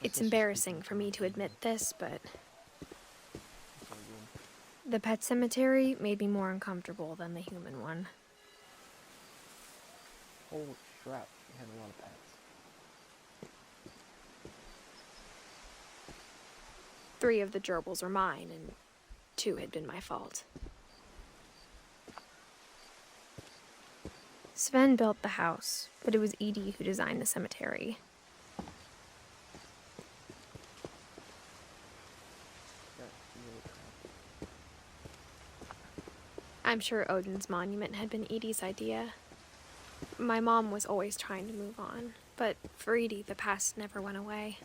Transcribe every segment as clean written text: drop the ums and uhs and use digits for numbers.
It's embarrassing for me to admit this, but the pet cemetery made me more uncomfortable than the human one. Holy crap, you had a lot of pets. 3 of the gerbils were mine, and 2 had been my fault. Sven built the house, but it was Edith who designed the cemetery. I'm sure Odin's monument had been Edie's idea. My mom was always trying to move on, but for Edie, the past never went away.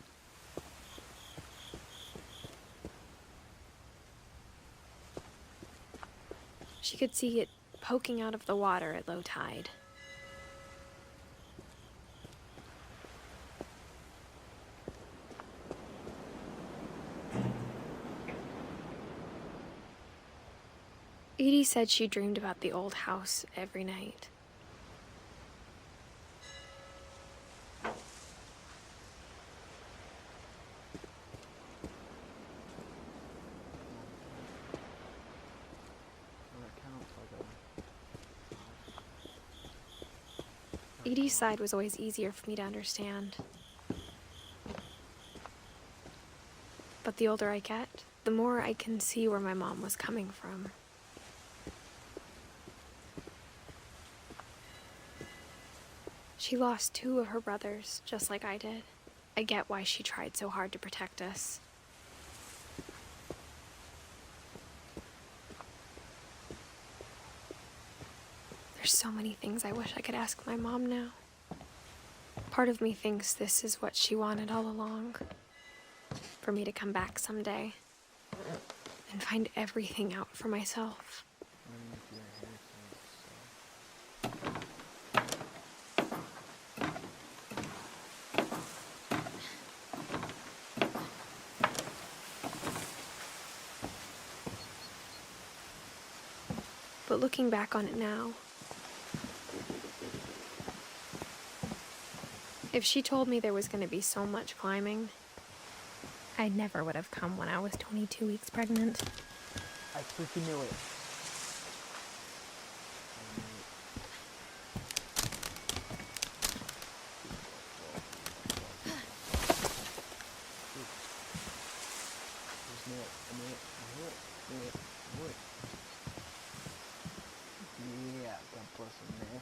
She could see it poking out of the water at low tide. Edie said she dreamed about the old house every night. Edie's side was always easier for me to understand. But the older I get, the more I can see where my mom was coming from. She lost 2 of her brothers, just like I did. I get why she tried so hard to protect us. There's so many things I wish I could ask my mom now. Part of me thinks this is what she wanted all along. For me to come back someday and find everything out for myself. But looking back on it now, if she told me there was going to be so much climbing, I never would have come when I was 22 weeks pregnant. I freaking knew it. Yeah, God bless him, man.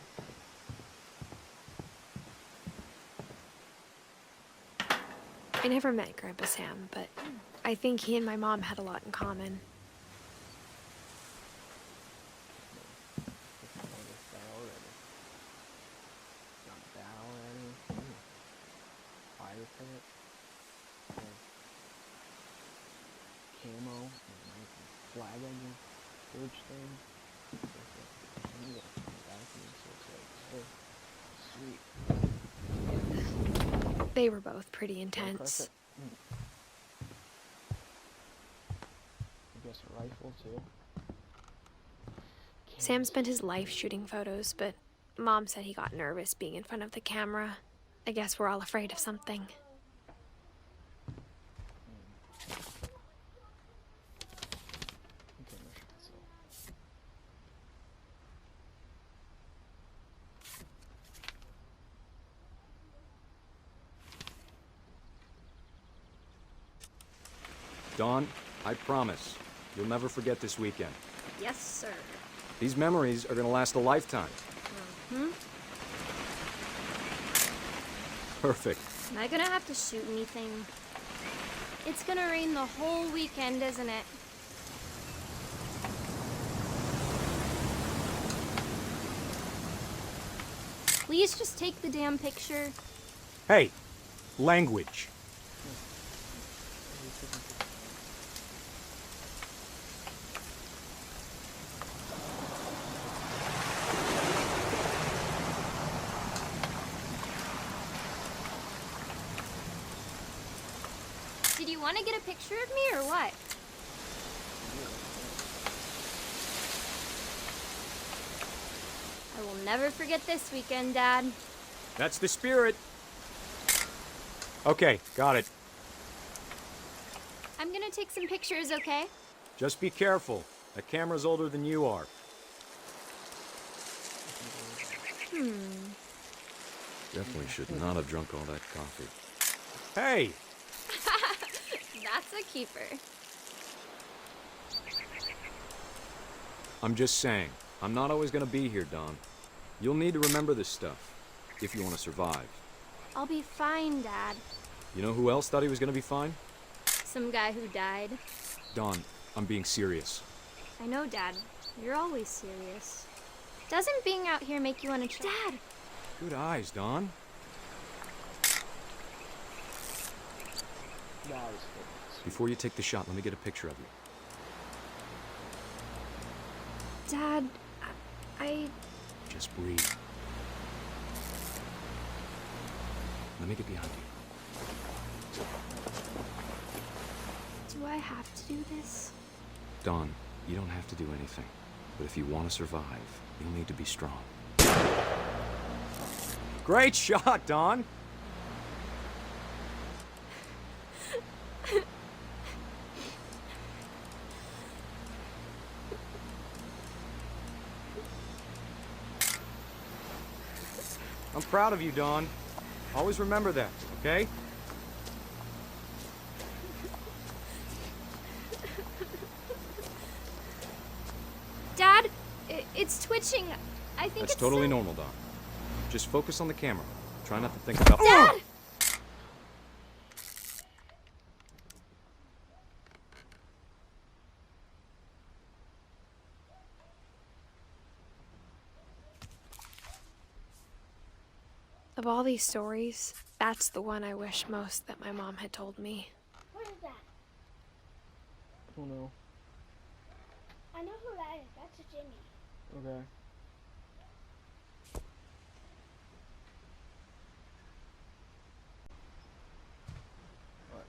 I never met Grandpa Sam, but I think he and my mom had a lot in common. Fire pit. Camo. Nice flag on your bridge thing. Sweet. They were both pretty intense. I guess a rifle too. Sam spent his life shooting photos, but Mom said he got nervous being in front of the camera. I guess we're all afraid of something. Dawn, I promise, you'll never forget this weekend. Yes, sir. These memories are gonna last a lifetime. Perfect. Am I gonna have to shoot anything? It's gonna rain the whole weekend, isn't it? Please just take the damn picture. Hey, language. Did you want to get a picture of me or what? I will never forget this weekend, Dad. That's the spirit. Okay, got it. I'm gonna take some pictures, okay? Just be careful. That camera's older than you are. Definitely should not have drunk all that coffee. Hey! That's a keeper. I'm just saying, I'm not always gonna be here, Don. You'll need to remember this stuff, if you want to survive. I'll be fine, Dad. You know who else thought he was gonna be fine? Some guy who died. Don, I'm being serious. I know, Dad. You're always serious. Doesn't being out here make you want to Dad! Good eyes, Don. That was good. Before you take the shot, let me get a picture of you. Dad, I... Just breathe. Let me get behind you. Do I have to do this? Don, you don't have to do anything. But if you want to survive, you'll need to be strong. Great shot, Don! I'm proud of you, Don. Always remember that, okay? Dad, it's twitching. I think That's it's totally so- normal, Don. Just focus on the camera. Try not to think about— Dad! Of all these stories, that's the one I wish most that my mom had told me. What is that? Oh no. I know who that is. That's Jimmy. Okay. What?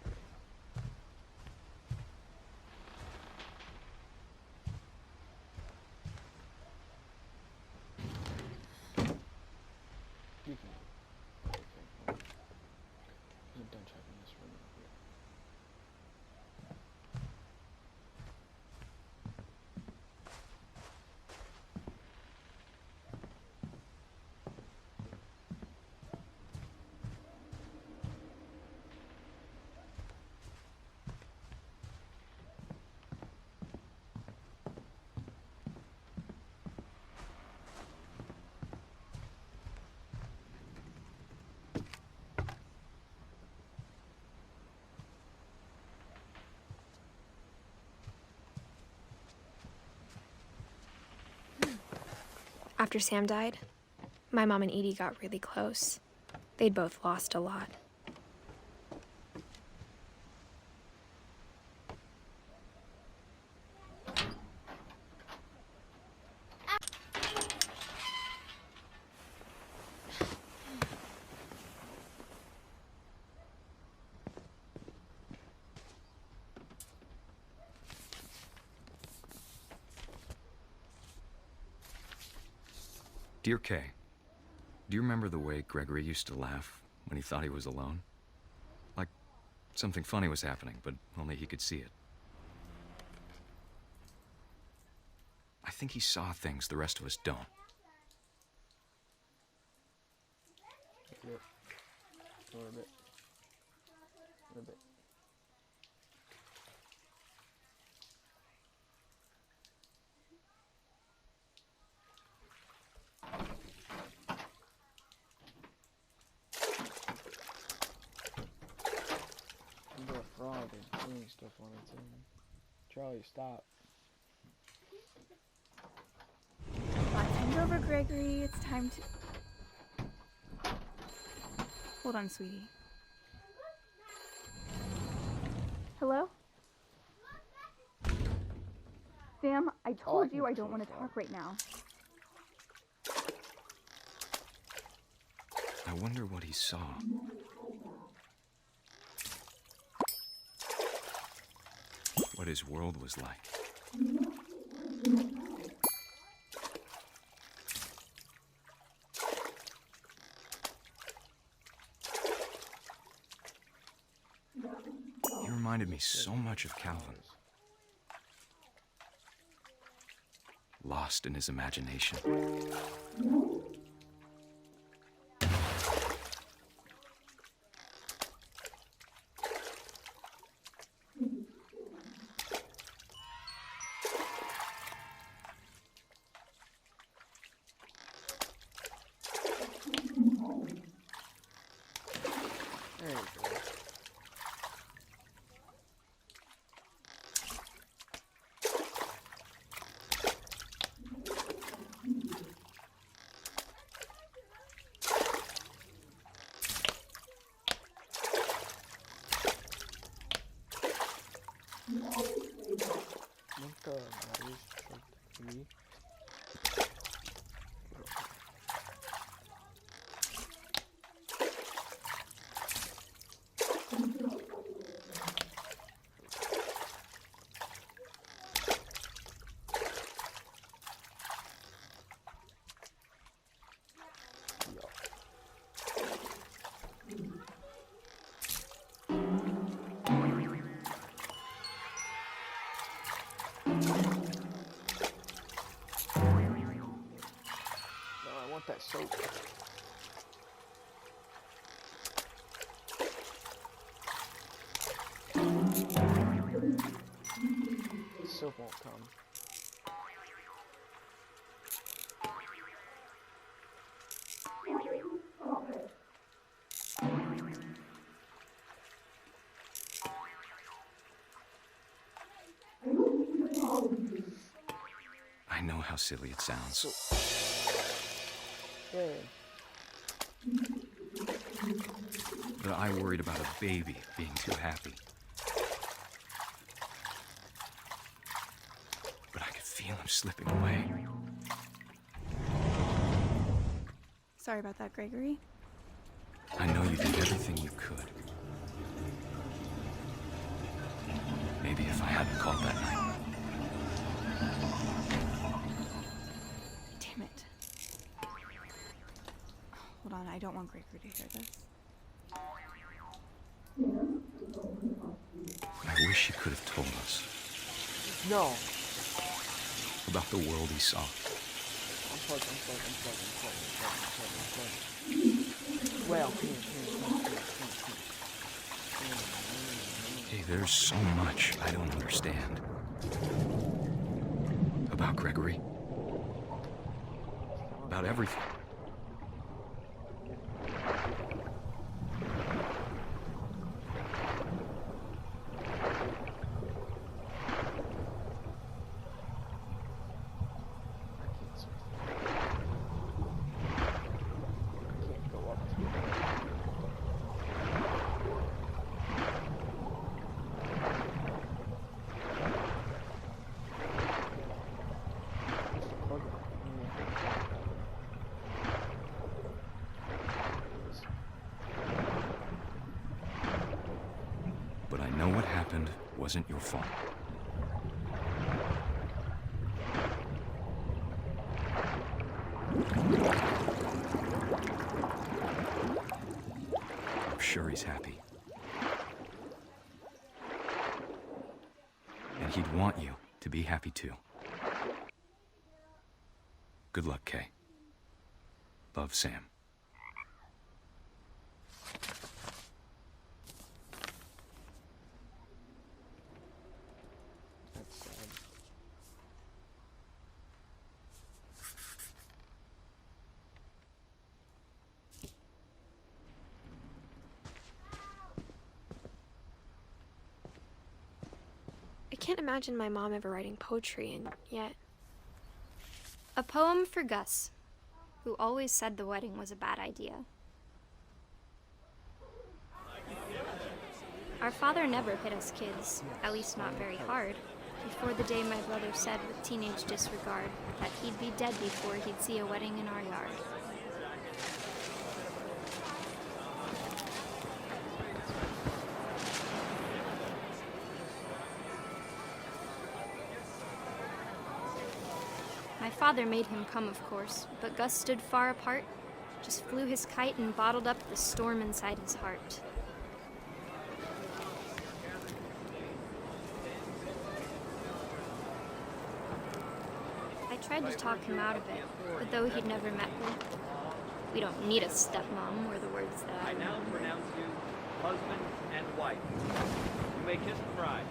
You can. Okay. I'm done checking this room out here. After Sam died, my mom and Edie got really close. They'd both lost a lot. Dear Kay, do you remember the way Gregory used to laugh when he thought he was alone? Like something funny was happening, but only he could see it. I think he saw things the rest of us don't. Yep. A little bit. A little bit. You got a frog and doing stuff on its own. Charlie, stop. Hand over, Gregory. It's time to... Hold on, sweetie. Hello? Sam, I told you I don't want to talk right now. I wonder what he saw. What his world was like. He reminded me so much of Calvin. Lost in his imagination. There you go. Nunca nariz aqui. I want that soap. Soap won't come. I know how silly it sounds. Yay. But I worried about a baby being too happy. But I could feel him slipping away. Sorry about that, Gregory. I know you did everything you could. Maybe if I hadn't called that night. Damn it. Hold on, I don't want Gregory to hear this. I wish he could have told us No. about the world he saw. Unplug. Well, here. Hey, there's so much I don't understand. About Gregory. About everything. Can't go up to But I know what happened wasn't your fault. I'm sure he's happy. And he'd want you to be happy too. Good luck, Kay. Love, Sam. That's sad. I can't imagine my mom ever writing poetry, and yet. A poem for Gus, who always said the wedding was a bad idea. Our father never hit us kids, at least not very hard, before the day my brother said with teenage disregard that he'd be dead before he'd see a wedding in our yard. My father made him come, of course, but Gus stood far apart, just flew his kite and bottled up the storm inside his heart. tried to talk him out of it, but though he'd never met her, "We don't need a stepmom," were the words that I I now remember. pronounce you husband and wife. You may kiss the bride.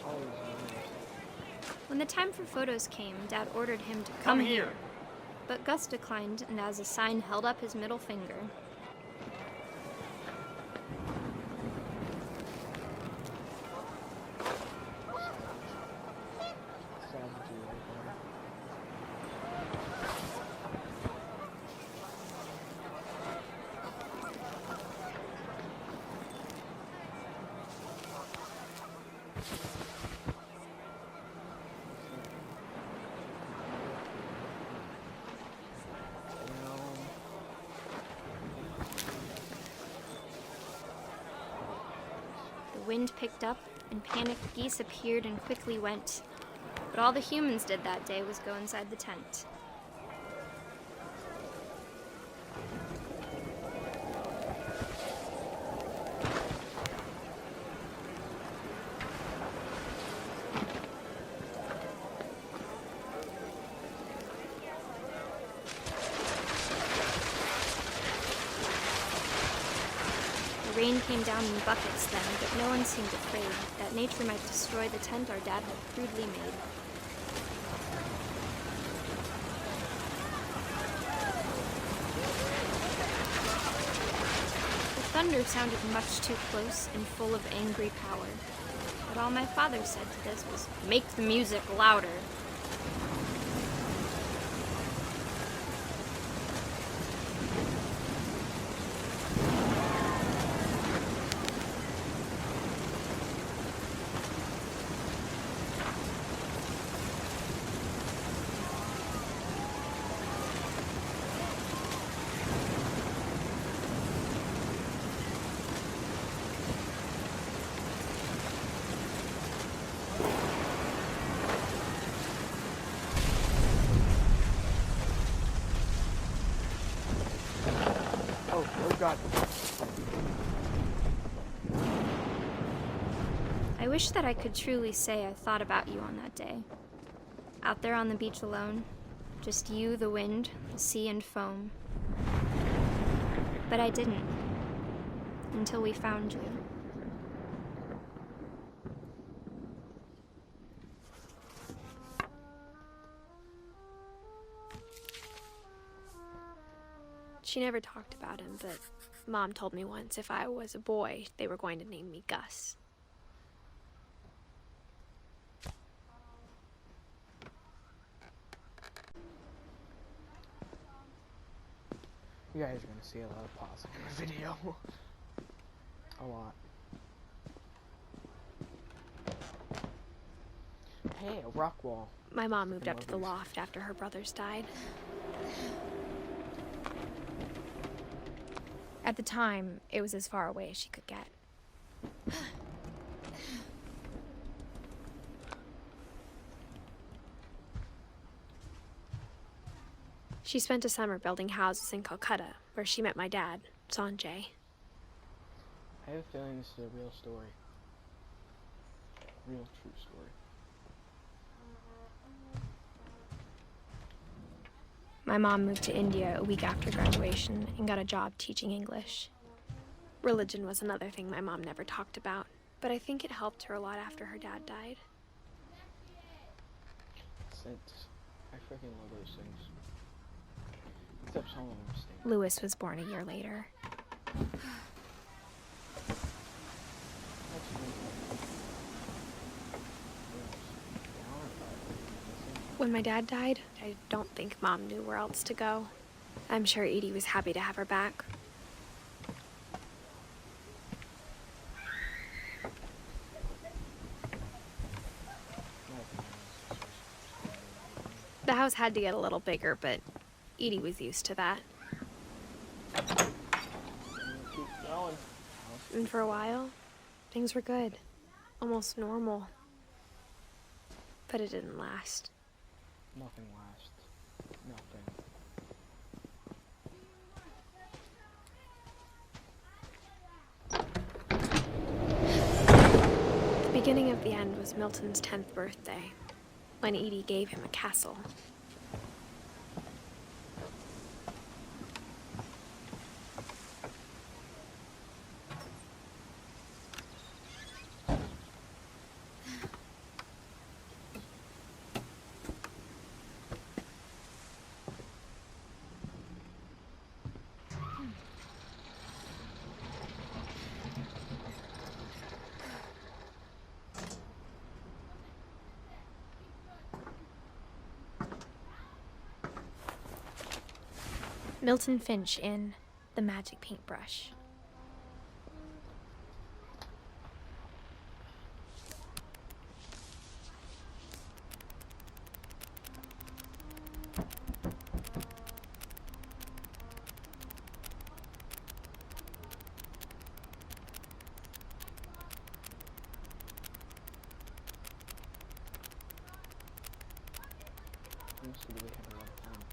Always nice. When the time for photos came, Dad ordered him to come here. But Gus declined, and as a sign held up his middle finger. Savagery right there. The wind picked up, and panicked geese appeared and quickly went. But all the humans did that day was go inside the tent. The rain came down in buckets then, but no one seemed afraid that nature might destroy the tent our dad had crudely made. The thunder sounded much too close and full of angry power. But all my father said to this was, "Make the music louder." Oh God. I wish that I could truly say I thought about you on that day. Out there on the beach alone, just you, the wind, the sea, and foam. But I didn't. Until we found you. She never talked about him, but Mom told me once if I was a boy, they were going to name me Gus. You guys are gonna see a lot of pausing in the video. A lot. Hey, a rock wall. My mom moved I up love to the these. loft after her brothers died. At the time, it was as far away as she could get. She spent a summer building houses in Calcutta, where she met my dad, Sanjay. I have a feeling this is a real story. Real, true story. My mom moved to India a week after graduation and got a job teaching English. Religion was another thing my mom never talked about, but I think it helped her a lot after her dad died. Scents. I freaking love those things. Except some of them stink. Lewis was born a year later. That's me. When my dad died, I don't think Mom knew where else to go. I'm sure Edie was happy to have her back. The house had to get a little bigger, but Edie was used to that. Keep going. And for a while, things were good. Almost normal. but it didn't last. Nothing lasts. Nothing. The beginning of the end was Milton's 10th birthday, when Edie gave him a castle. Milton Finch in The Magic Paintbrush. Seems to really have a lot of time.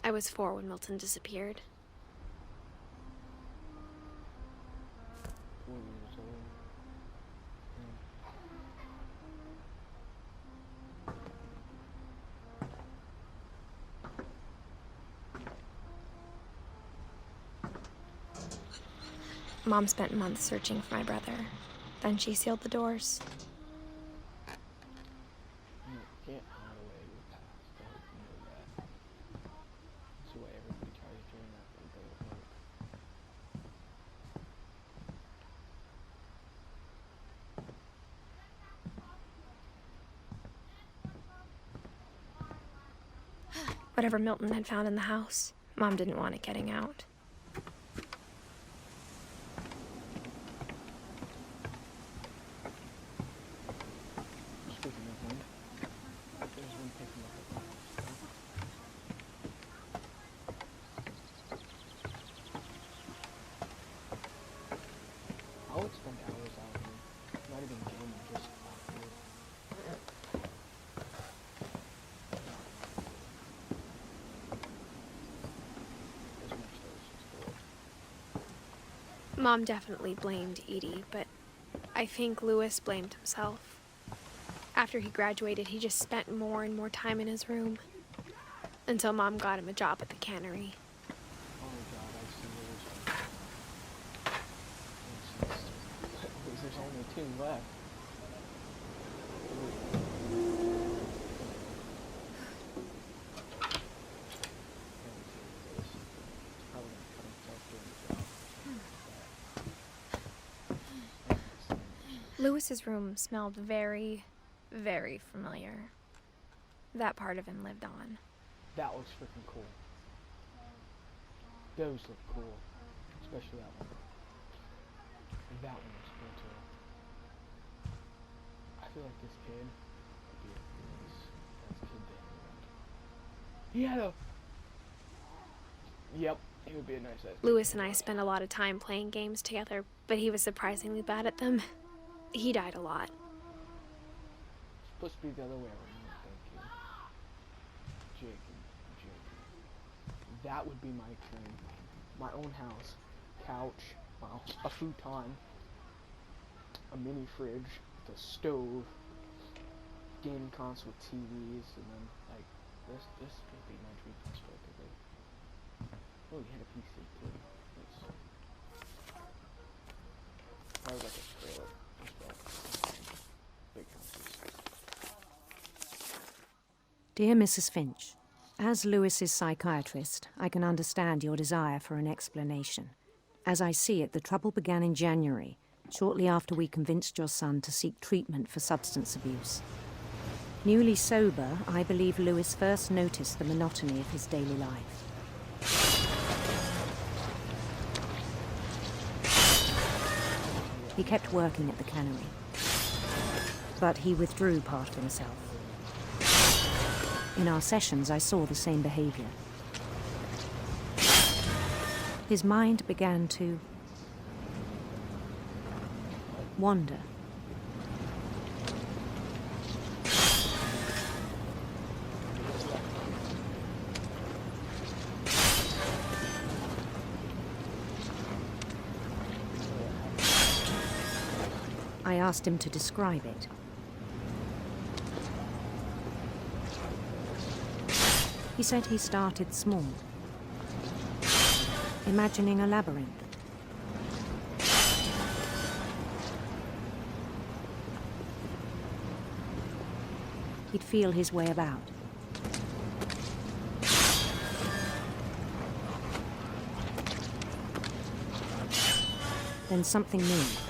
I was 4 when Milton disappeared. 4 years old. Mom spent months searching for my brother. Then she sealed the doors. You can't hide away your past. I hope you know that. That's the way everybody tries doing that, but it doesn't work. Whatever Milton had found in the house, Mom didn't want it getting out. Speaking of wind, there's one picking up at my house. I would spend hours out here, not even gaming, just out here. There's much there, it's Mom definitely blamed Edie, but I think Louis blamed himself. After he graduated, he just spent more and more time in his room. Until Mom got him a job at the cannery. Oh my god, I've seen those. There's only 2 left. Louis's room smelled very, very familiar. That part of him lived on. That looks freaking cool. Those look cool. Especially that one. And that one looks cool too. I feel like this kid would be a nice kid to hang around. He had a... Yep, he would be a nice ass. Louis and I spent a lot of time playing games together, but he was surprisingly bad at them. He died a lot. It's supposed to be the other way around, thank you. Jacob. That would be my dream. My own house. Couch. Well, a futon. A mini fridge. With a stove. Gaming console with TVs. And then, like, this would be my dream house practically. Oh, he had a PC too. Nice. Probably like a trailer as well. Big houses. Dear Mrs. Finch, as Louis's psychiatrist, I can understand your desire for an explanation. As I see it, the trouble began in January, shortly after we convinced your son to seek treatment for substance abuse. Newly sober, I believe Louis first noticed the monotony of his daily life. He kept working at the cannery. But he withdrew part of himself. In our sessions, I saw the same behavior. His mind began to wander. I asked him to describe it. He said he started small, imagining a labyrinth. He'd feel his way about. Then something moved.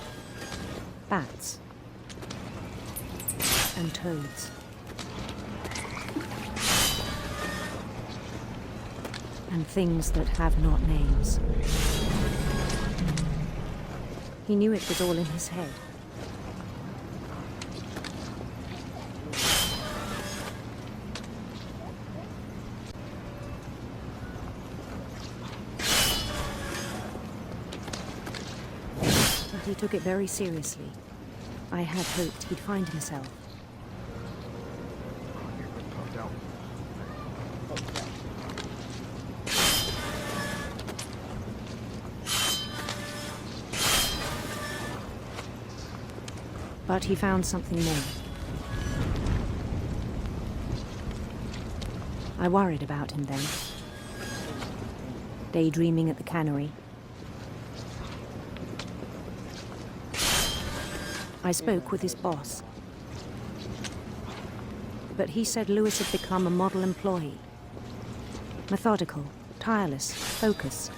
Bats and toads. And things that have not names. He knew it was all in his head. But he took it very seriously. I had hoped he'd find himself. But he found something more. I worried about him then. Daydreaming at the cannery. I spoke with his boss. But he said Lewis had become a model employee. Methodical, tireless, focused.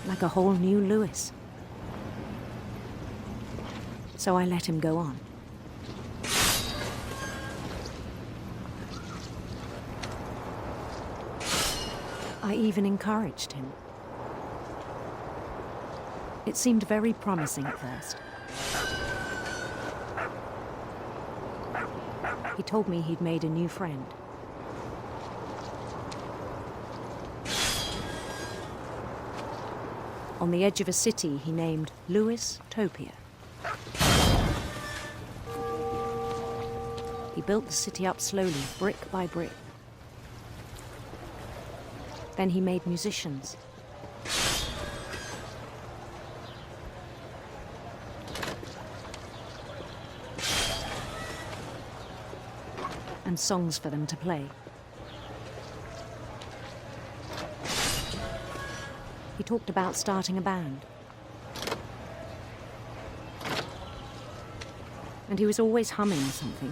Like a whole new Lewis. So I let him go on. I even encouraged him. It seemed very promising at first. He told me he'd made a new friend. On the edge of a city he named Lewis Topia. He built the city up slowly, brick by brick. Then he made musicians. And songs for them to play. He talked about starting a band. And he was always humming something.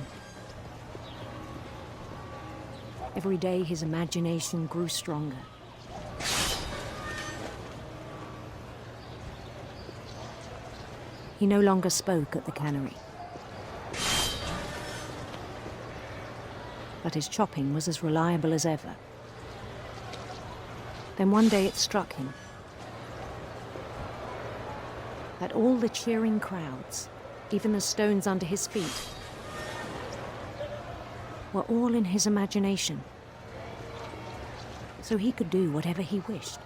Every day his imagination grew stronger. He no longer spoke at the cannery. But his chopping was as reliable as ever. Then one day it struck him that all the cheering crowds, even the stones under his feet, were all in his imagination. So he could do whatever he wished.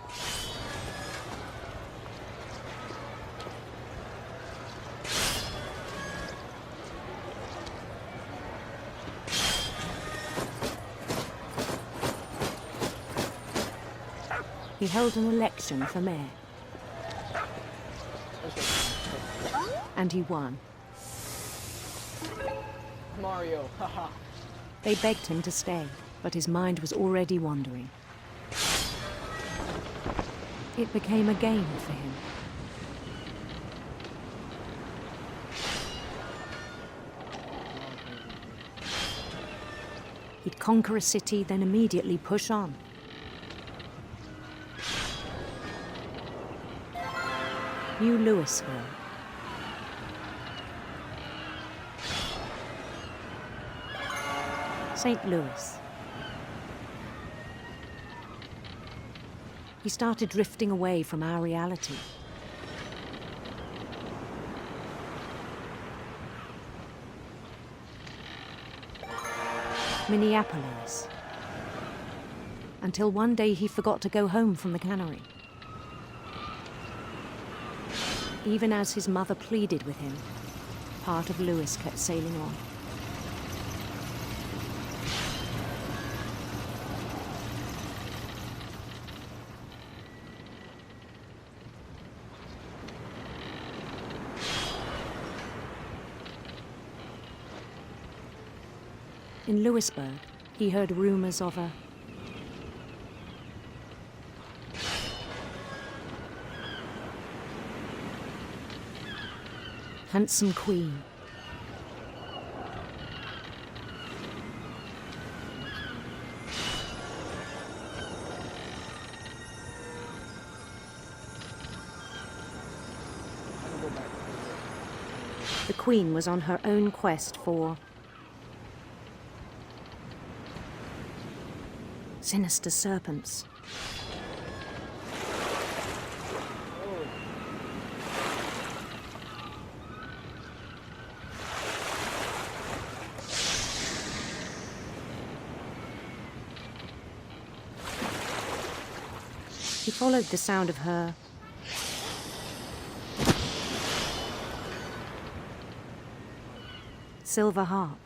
He held an election for mayor. And he won. Mario, haha. They begged him to stay, but his mind was already wandering. It became a game for him. He'd conquer a city, then immediately push on. New Louisville. St. Louis. He started drifting away from our reality. Minneapolis. Until one day he forgot to go home from the cannery. Even as his mother pleaded with him, part of Lewis kept sailing on. In Lewisburg, he heard rumors of a handsome queen. The queen was on her own quest for sinister serpents. He followed the sound of her silver harp.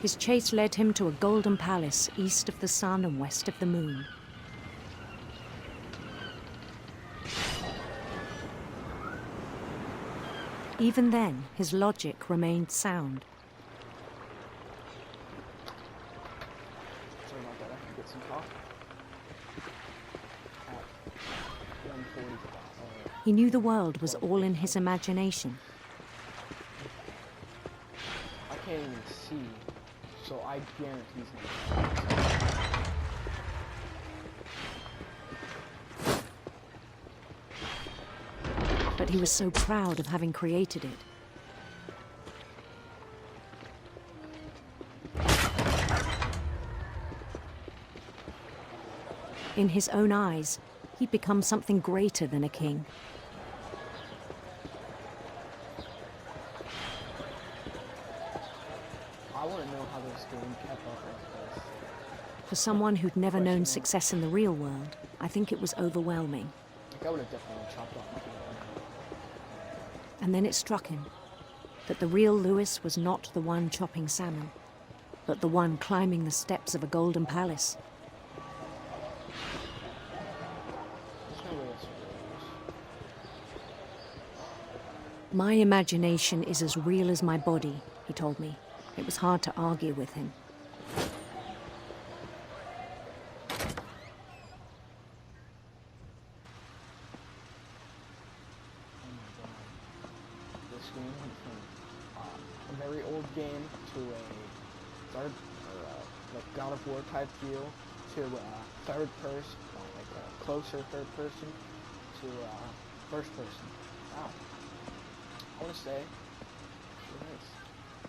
His chase led him to a golden palace east of the sun and west of the moon. Even then, his logic remained sound. Sorry about that, I can get some coffee. At 1:40. He knew the world was all in his imagination. I can't even see, so I guarantee he's not. But he was so proud of having created it. In his own eyes, he'd become something greater than a king. I want to know how this game kept up like this. For someone who'd never known success in the real world, I think it was overwhelming. Like, I would have definitely chopped off my hand. And then it struck him that the real Lewis was not the one chopping salmon, but the one climbing the steps of a golden palace. There's no way that's real. My imagination is as real as my body, he told me. It was hard to argue with him. This game went from a very old game to a third, like God of War type feel, to third person, like a closer third person, to first person. Wow. I want to say, it is.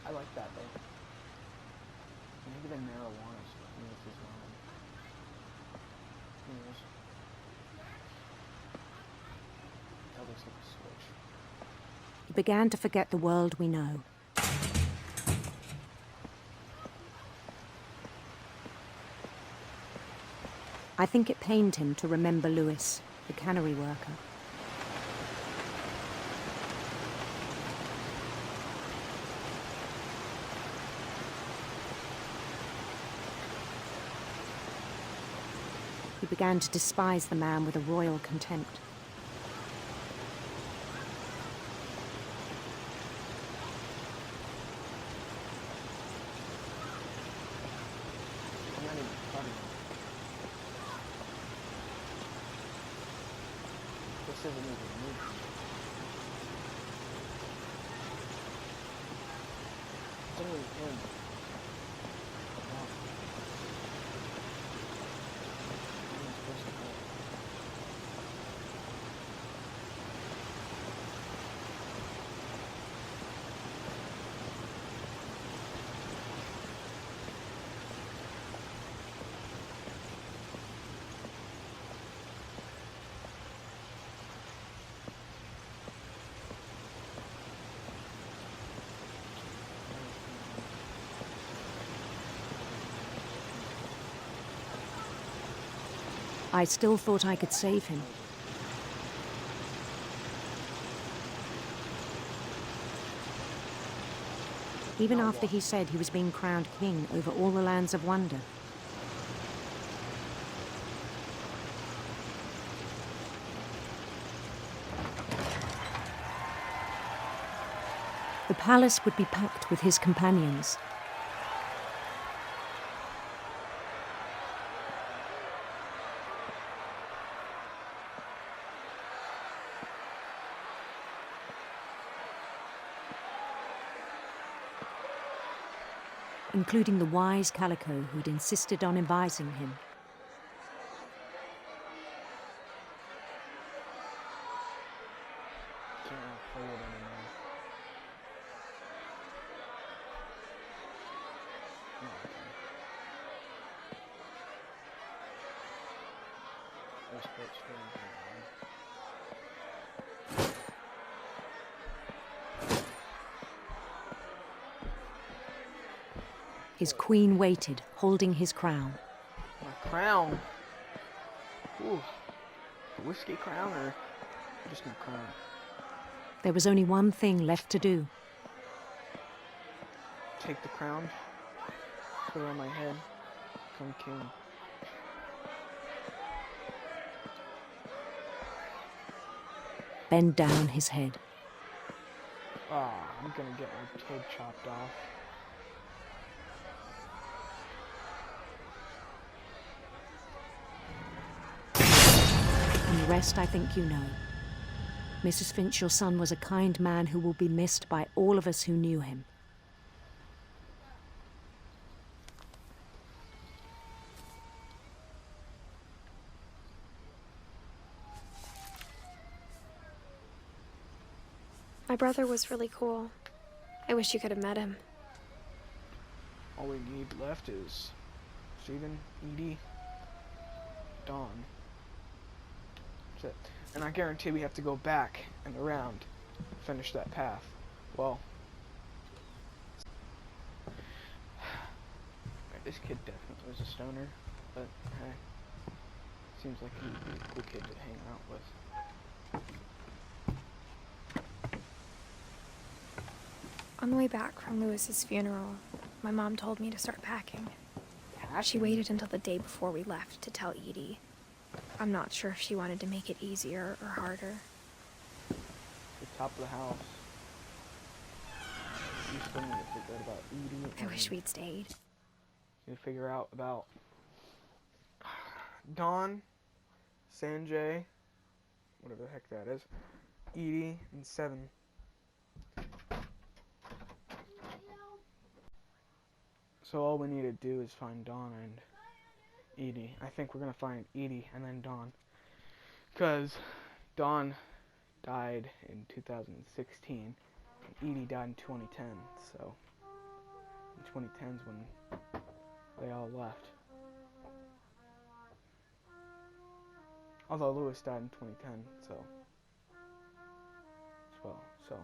I like that though. Maybe the marijuana is as well. Who knows? That looks like a switch. He began to forget the world we know. I think it pained him to remember Lewis, the cannery worker. He began to despise the man with a royal contempt. I'm not even funny. This isn't even me. It's only him. Wow. How am I supposed to go? I still thought I could save him. Even after he said he was being crowned king over all the lands of wonder. The palace would be packed with his companions. Including the wise Calico who'd insisted on advising him. Can't play it anymore. No, I can't. There's sports games going on. His queen waited, holding his crown. My crown. Ooh. A whiskey crown or just my crown? There was only one thing left to do. Take the crown, put it on my head, become king. Bend down his head. Ah, I'm gonna get my head chopped off. And the rest I think you know. Mrs. Finch, your son was a kind man who will be missed by all of us who knew him. My brother was really cool. I wish you could have met him. All we need left is Stephen, Edie, Dawn. That's it. And I guarantee we have to go back and around, finish that path. Well, this kid definitely was a stoner, but hey, seems like he'd be a cool kid to hang out with. On the way back from Lewis's funeral, my mom told me to start packing. She waited until the day before we left to tell Edie. I'm not sure if she wanted to make it easier or harder. The top of the house. You still need to figure out about Edie. I wish we'd stayed. You figure out about Dawn, Sanjay, whatever the heck that is, Edie, and Seven. So all we need to do is find Dawn and Edie. I think we're gonna find Edie and then Dawn, because Dawn died in 2016 and Edie died in 2010. So in 2010 is when they all left. Although Lewis died in 2010, so as well. So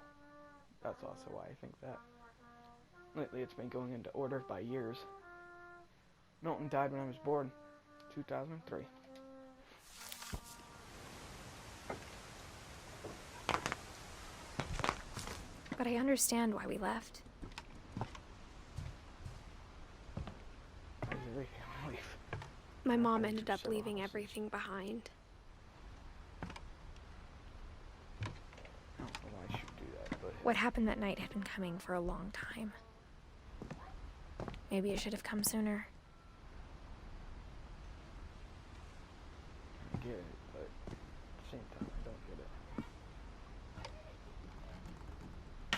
that's also why I think that. Lately it's been going into order by years. Milton died when I was born, 2003. But I understand why we left. Why does every family leave? My mom ended up leaving everything behind. I don't know why I should do that, but What happened that night had been coming for a long time. Maybe it should have come sooner. I get it, but at the same time I don't get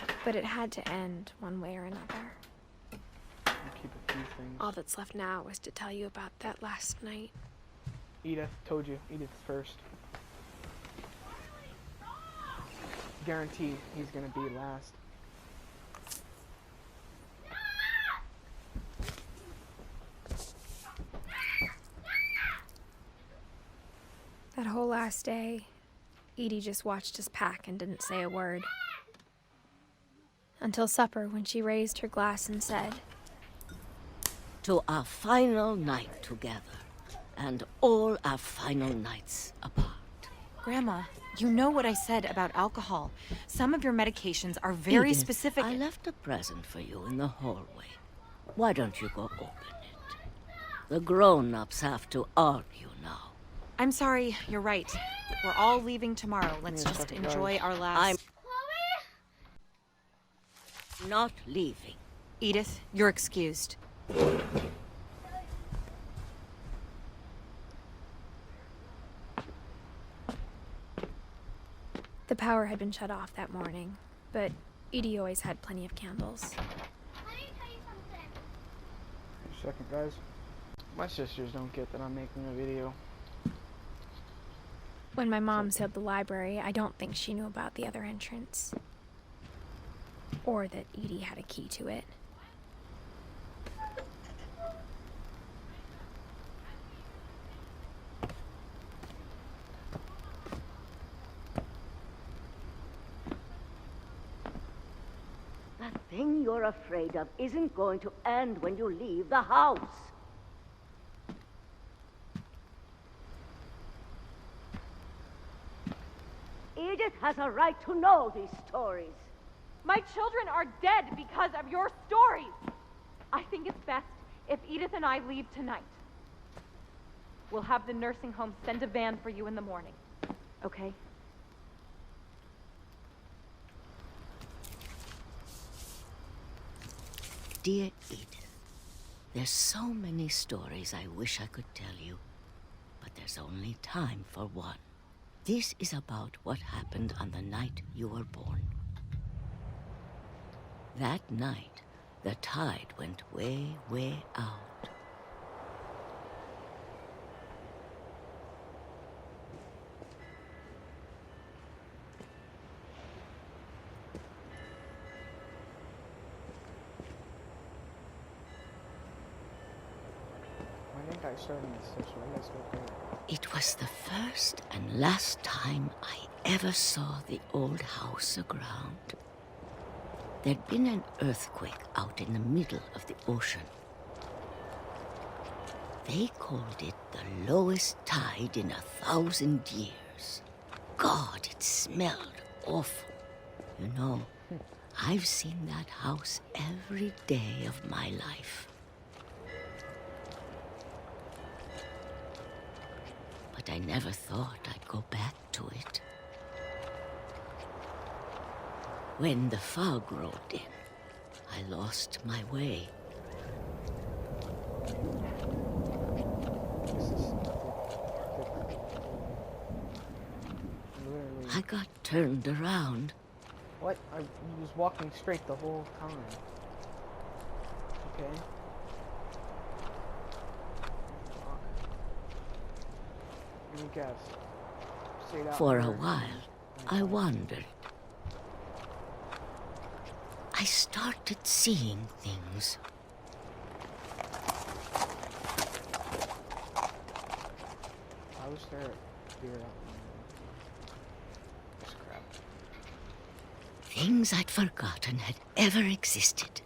it. But it had to end one way or another. I'll keep a few things. All that's left now was to tell you about that last night. Edith, told you, Edith's first. Guaranteed he's gonna be last. That whole last day, Edie just watched us pack and didn't say a word. Until supper, when she raised her glass and said, To our final night together. and all our final nights apart. Grandma, you know what I said about alcohol. Some of your medications are very Edith, specific. I left a present for you in the hallway. Why don't you go open it? The grown-ups have to argue now. I'm sorry, you're right. We're all leaving tomorrow. Let's Yeah, just fucking enjoy guys. our last... I'm not leaving. Edith, you're excused. The power had been shut off that morning, but Edie always had plenty of candles. Let me tell you something. Second, guys. My sisters don't get that I'm making a video. When my mom sealed the library, I don't think she knew about the other entrance. Or that Edie had a key to it. That thing you're afraid of isn't going to end when you leave the house. Edith has a right to know these stories. My children are dead because of your stories. I think it's best if Edith and I leave tonight. We'll have the nursing home send a van for you in the morning. Okay? Dear Edith, there's so many stories I wish I could tell you, but there's only time for one. This is about what happened on the night you were born. That night, the tide went way, way out. I think I started in this session. Let's go there. It was the first and last time I ever saw the old house aground. There'd been an earthquake out in the middle of the ocean. They called it the lowest tide in 1,000 years. God, it smelled awful. You know, I've seen that house every day of my life. But I never thought I'd go back to it. When the fog rolled in, I lost my way. This is literally. I got turned around. What? I was walking straight the whole time. Okay. Let me guess. Say that For a word. while, I wandered. I started seeing things. I was there. Figure out. This crap. Things I'd forgotten had ever existed.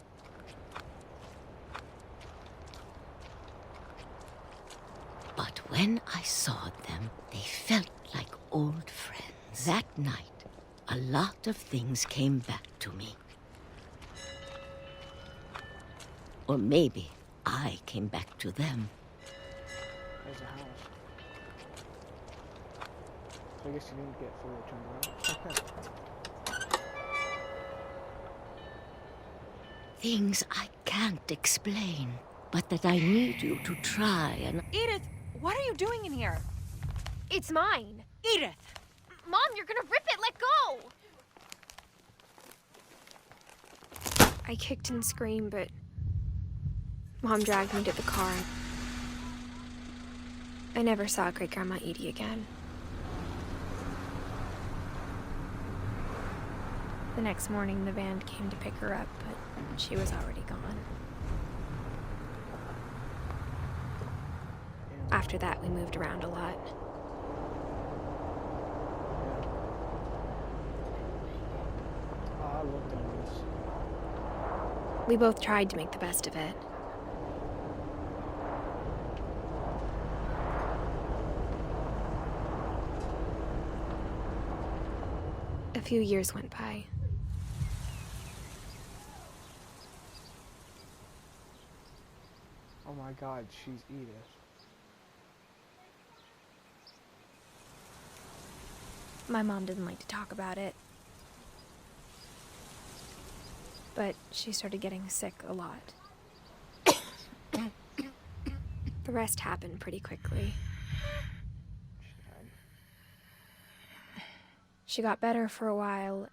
But when I saw them, they felt like old friends. That night, a lot of things came back to me. Or maybe I came back to them. There's a house. So I guess you didn't get fully turned around. Things I can't explain, but that I need you to try and... Edith, what are you doing in here? It's mine! Edith! Mom, you're gonna rip it! Let go! I kicked and screamed, but Mom dragged me to the car. I never saw Great-Grandma Edie again. The next morning, the van came to pick her up, but she was already gone. After that, we moved around a lot. I looked at this. We both tried to make the best of it. few years went by. Oh my god, she's Edith. My mom didn't like to talk about it. But she started getting sick a lot. The rest happened pretty quickly. She got better for a while,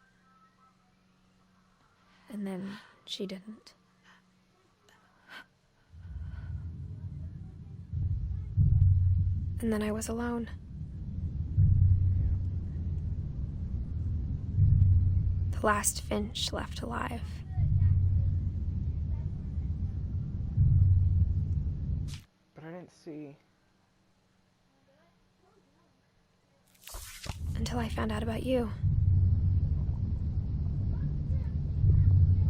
and then she didn't. And then I was alone. The last finch left alive. But I didn't see. Until I found out about you.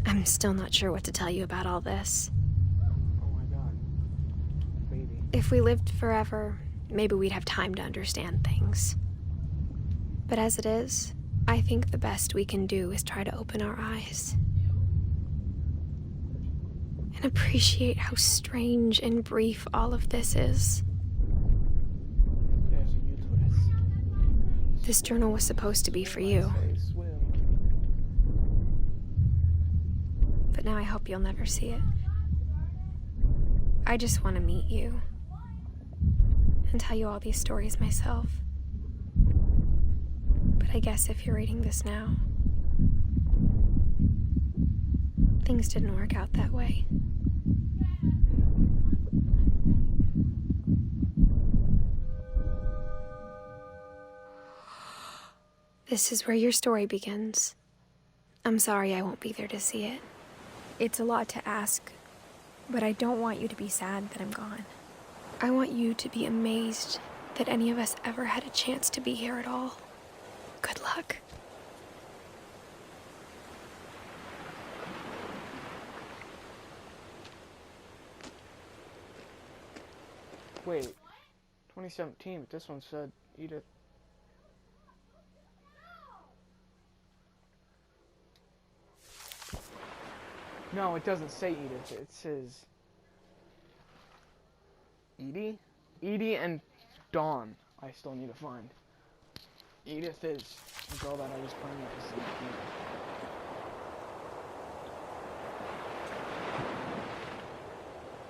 I'm still not sure what to tell you about all this. Oh my god. Baby. If we lived forever, maybe we'd have time to understand things. But as it is, I think the best we can do is try to open our eyes. And appreciate how strange and brief all of this is. There's a new twist. This journal was supposed to be for you. Say swim. But now I hope you'll never see it. I just want to meet you. And tell you all these stories myself. But I guess if you're reading this now, things didn't work out that way. This is where your story begins. I'm sorry I won't be there to see it. It's a lot to ask, but I don't want you to be sad that I'm gone. I want you to be amazed that any of us ever had a chance to be here at all. Good luck. Wait. 2017, but this one said Edith. No, it doesn't say Edith. It says Edie? Edie and Dawn. I still need to find. Edith is the girl that I was playing with this evening.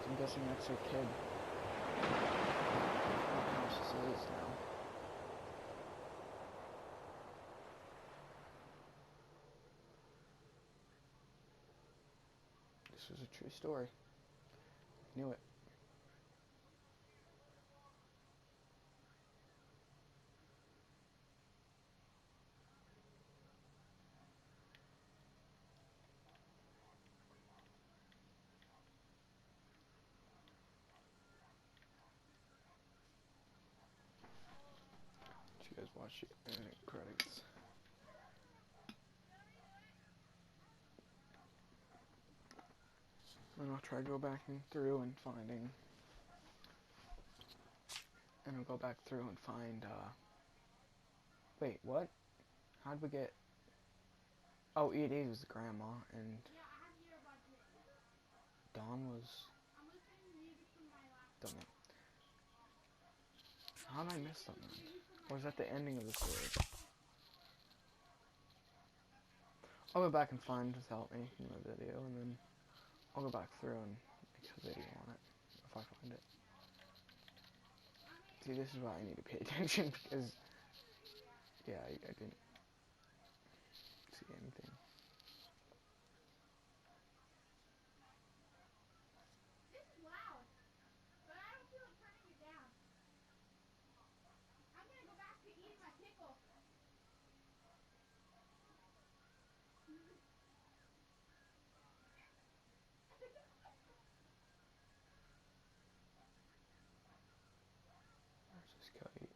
So I'm guessing that's her kid. What house this is now. This was a true story. Knew it. Did you guys watch the credits? And I'll try to go back through and finding. And I'll go back through and find, wait, what? How'd we get... Oh, Edie was the grandma, and Dawn was... Don't know. How did I miss something? Or was that the ending of the story? I'll go back and find without me in the video, and then I'll go back through and make a video on it, if I find it. See, this is why I need to pay attention, because, yeah, I didn't see anything. This is loud, but I don't feel like turning it down. I'm gonna go back to eating my pickle. Where's this kite?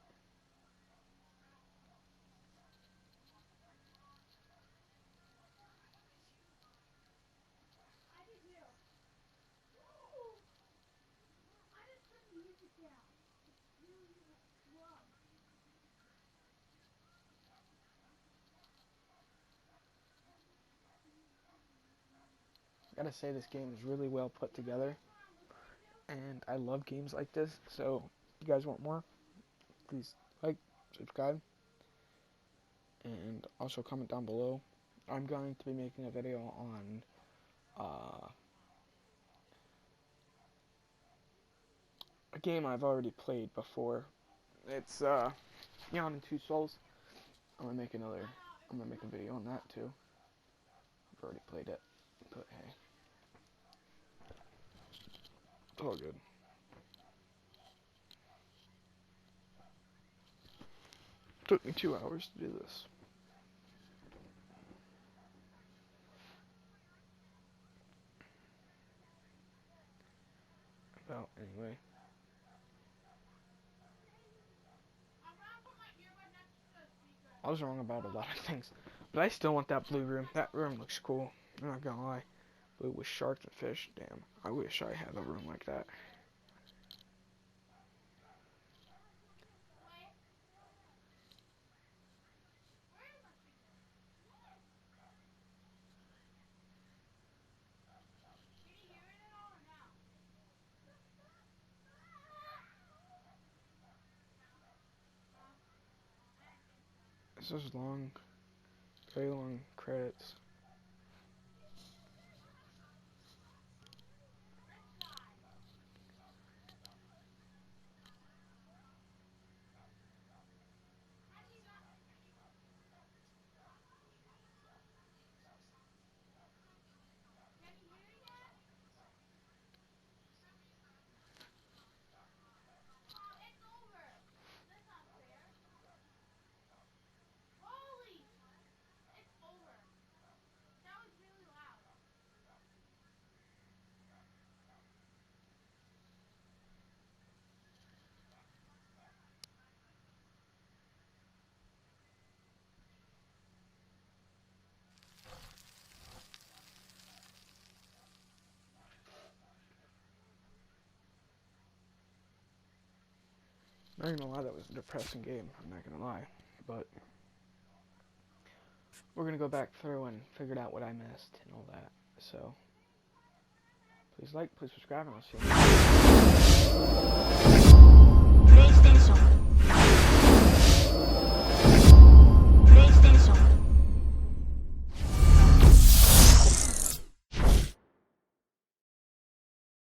gotta say this game is really well put together, and I love games like this. So if you guys want more, please like, subscribe, and also comment down below. I'm going to be making a video on a game I've already played before. It's Beyond and Two Souls. I'm gonna make a video on that too. I've already played it, but hey, it's all good. Took me 2 hours to do this. Well, anyway. I was wrong about a lot of things, but I still want that blue room. That room looks cool. I'm not gonna lie. Blue with sharks and fish. Damn, I wish I had a room like that. This is long, very long credits. Not gonna lie, that was a depressing game. I'm not gonna lie, but we're gonna go back through and figure out what I missed and all that. So please like, please subscribe, and I'll see you next time.